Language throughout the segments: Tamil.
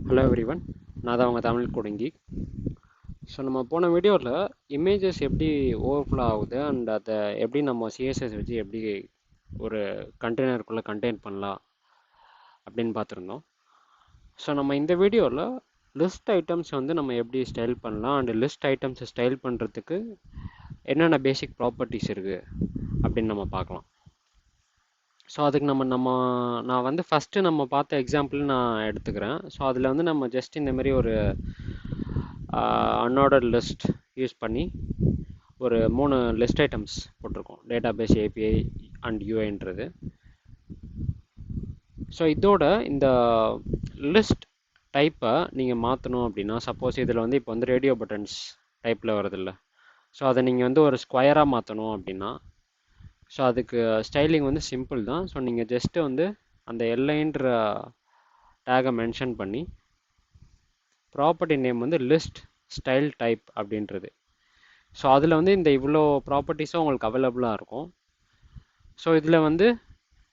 ஹலோ எவ்ரிவன், நான் தான் உங்கள் தமிழ் கொடுங்கி. ஸோ நம்ம போன வீடியோவில் இமேஜஸ் எப்படி ஓவர்ஃப்ளோ ஆகுது அண்ட் அதை எப்படி நம்ம சிஎஸ்எஸ் வச்சு எப்படி ஒரு கண்டெய்னருக்குள்ளே கண்டெயின் பண்ணலாம் அப்படின்னு பார்த்துருந்தோம். ஸோ நம்ம இந்த வீடியோவில் லிஸ்ட் ஐட்டம்ஸ் வந்து நம்ம எப்படி ஸ்டைல் பண்ணலாம் அண்ட் லிஸ்ட் ஐட்டம்ஸை ஸ்டைல் பண்ணுறதுக்கு என்னென்ன பேசிக் ப்ராப்பர்ட்டிஸ் இருக்குது அப்படின்னு நம்ம பார்க்கலாம். ஸோ அதுக்கு நான் வந்து ஃபஸ்ட்டு நம்ம பார்த்த எக்ஸாம்பிள் நான் எடுத்துக்கிறேன். ஸோ அதில் வந்து நம்ம ஜஸ்ட் இந்த மாதிரி ஒரு அன்ஆர்டர் லிஸ்ட் யூஸ் பண்ணி ஒரு 3 லிஸ்ட் ஐட்டம்ஸ் போட்டிருக்கோம், டேட்டாபேஸ், ஏபிஐ அண்ட் யூஐன்றது. ஸோ இதோட இந்த லிஸ்ட் டைப்பை நீங்கள் மாற்றணும் அப்படின்னா, சப்போஸ் இதில் வந்து இப்போ வந்து ரேடியோ பட்டன்ஸ் டைப்பில் வருதில்ல, ஸோ அதை நீங்கள் வந்து ஒரு ஸ்கொயராக மாற்றணும் அப்படின்னா, ஸோ அதுக்கு ஸ்டைலிங் வந்து சிம்பிள் தான். ஸோ நீங்கள் ஜஸ்ட்டு வந்து அந்த எல்லைன்ற டேகை மென்ஷன் பண்ணி ப்ராப்பர்ட்டி நேம் வந்து லிஸ்ட் ஸ்டைல் டைப் அப்படின்றது. ஸோ அதில் வந்து இந்த இவ்வளோ ப்ராப்பர்ட்டிஸும் உங்களுக்கு அவைலபிளாக இருக்கும். ஸோ இதில் வந்து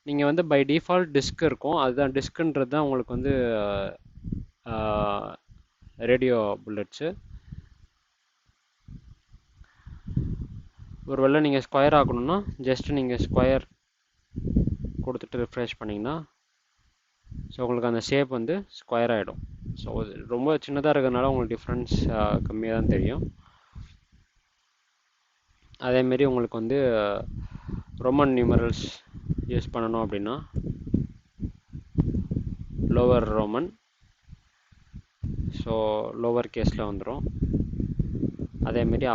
நீங்கள் வந்து பை டிஃபால்ட் டிஸ்க் இருக்கும், அதுதான் டிஸ்க்குன்றது தான் உங்களுக்கு வந்து ரேடியோ புல்லட்ஸு. ஒருவேளை நீங்கள் ஸ்கொயர் ஆகணும்னா ஜஸ்ட் நீங்கள் ஸ்கொயர் கொடுத்துட்டு ரிஃப்ரெஷ் பண்ணிங்கன்னா ஸோ உங்களுக்கு அந்த ஷேப் வந்து ஸ்கொயர் ஆகிடும். ஸோ ரொம்ப சின்னதாக இருக்கிறதுனால உங்களுக்கு டிஃப்ரென்ஸ் கம்மியாக தான் தெரியும். அதேமாரி உங்களுக்கு வந்து ரோமன் நியூமரல்ஸ் யூஸ் பண்ணணும் அப்படின்னா லோவர் ரோமன், ஸோ லோவர் கேஸில் வந்துடும். அதேமாரி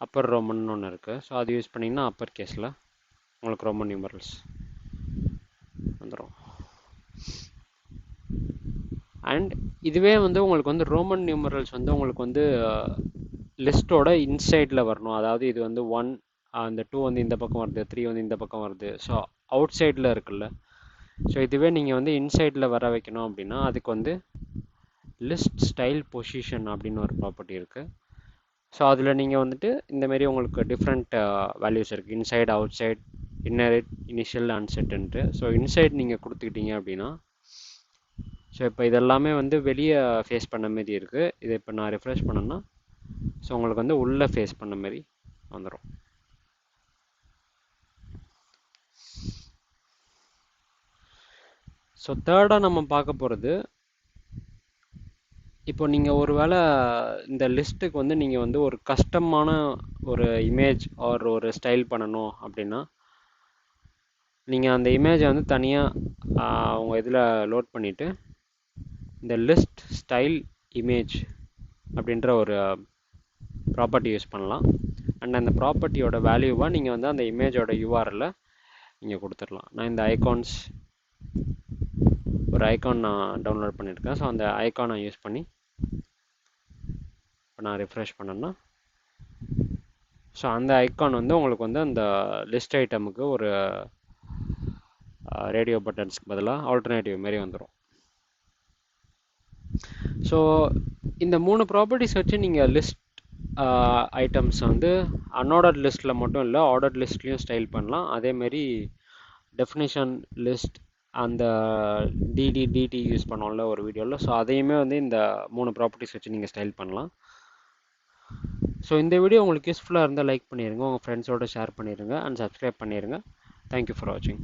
அப்பர் ரோமன் ஒன்று இருக்குது, ஸோ அது யூஸ் பண்ணிங்கன்னா அப்பர் கேஸில் உங்களுக்கு ரோமன் நியூமரல்ஸ் வந்துடும். அண்ட் இதுவே வந்து உங்களுக்கு வந்து ரோமன் நியூமரல்ஸ் வந்து உங்களுக்கு வந்து லிஸ்ட்டோட இன்சைடில் வரணும். அதாவது இது வந்து 1, அந்த 2 வந்து இந்த பக்கம் வருது, 3 வந்து இந்த பக்கம் வருது, ஸோ அவுட் சைடில் இருக்குல்ல. ஸோ இதுவே நீங்கள் வந்து இன்சைடில் வர வைக்கணும் அப்படின்னா அதுக்கு வந்து லிஸ்ட் ஸ்டைல் பொசிஷன் அப்படின்னு ஒரு ப்ராப்பர்ட்டி இருக்குது. ஸோ அதில் நீங்கள் வந்துட்டு இந்தமாரி உங்களுக்கு டிஃப்ரெண்ட் வேல்யூஸ் இருக்குது, இன்சைட், அவுட் சைட், இன்னரிட், இனிஷியல், அன்செட்டுன்ட்டு. ஸோ இன்சைட் நீங்கள் கொடுத்துக்கிட்டீங்க அப்படின்னா, ஸோ இப்போ இதெல்லாமே வந்து வெளியே ஃபேஸ் பண்ண மாரி இருக்குது. இதை இப்போ நான் ரிஃப்ரெஷ் பண்ணேன்னா ஸோ உங்களுக்கு வந்து உள்ளே ஃபேஸ் பண்ண மாதிரி வந்துடும். ஸோ தேர்டாக நம்ம பார்க்க போகிறது, இப்போ நீங்கள் ஒரு வேளை இந்த லிஸ்ட்டுக்கு வந்து நீங்கள் வந்து ஒரு கஸ்டமான ஒரு இமேஜ் ஆர் ஒரு ஸ்டைல் பண்ணணும் அப்படின்னா, நீங்கள் அந்த இமேஜை வந்து தனியாக உங்கள் இதில் லோட் பண்ணிவிட்டு இந்த லிஸ்ட் ஸ்டைல் இமேஜ் அப்படின்ற ஒரு ப்ராப்பர்ட்டி யூஸ் பண்ணலாம். அண்ட் அந்த ப்ராப்பர்ட்டியோட வேல்யூவாக நீங்கள் வந்து அந்த இமேஜோட யூஆர்எல்ல நீங்கள் கொடுத்துடலாம். நான் இந்த ஐகான்ஸ் ஒரு ஐகான் நான் டவுன்லோட் பண்ணியிருக்கேன். ஸோ அந்த ஐகானை யூஸ் பண்ணி இப்போ நான் ரிஃப்ரெஷ் பண்ணேன்னா ஸோ அந்த ஐகான் வந்து உங்களுக்கு வந்து அந்த லிஸ்ட் ஐட்டமுக்கு ஒரு ரேடியோ பட்டன்ஸ்க்கு பதிலாக ஆல்டர்னேட்டிவ் மாரி வந்துடும். ஸோ இந்த 3 ப்ராப்பர்ட்டிஸ் வச்சு நீங்கள் லிஸ்ட் ஐட்டம்ஸ் வந்து அன்ஆர்டர்ட் லிஸ்ட்டில் மட்டும் இல்லை, ஆர்டர்ட் லிஸ்ட்லேயும் ஸ்டைல் பண்ணலாம். அதேமாரி டெஃபினிஷன் லிஸ்ட், அந்த டிடி யூஸ் பண்ணோம்ல ஒரு வீடியோவில், ஸோ அதையுமே வந்து இந்த 3 ப்ராப்பர்ட்டிஸ் வச்சு நீங்கள் ஸ்டைல் பண்ணலாம். ஸோ இந்த வீடியோ உங்களுக்கு யூஸ்ஃபுல்லாக இருந்தால் லைக் பண்ணிடுங்க, உங்கள் ஃப்ரெண்ட்ஸோடு ஷேர் பண்ணிடுங்க அண்ட் சப்ஸ்கிரைப் பண்ணிடுங்க. தேங்க்யூ ஃபார் வாட்சிங்.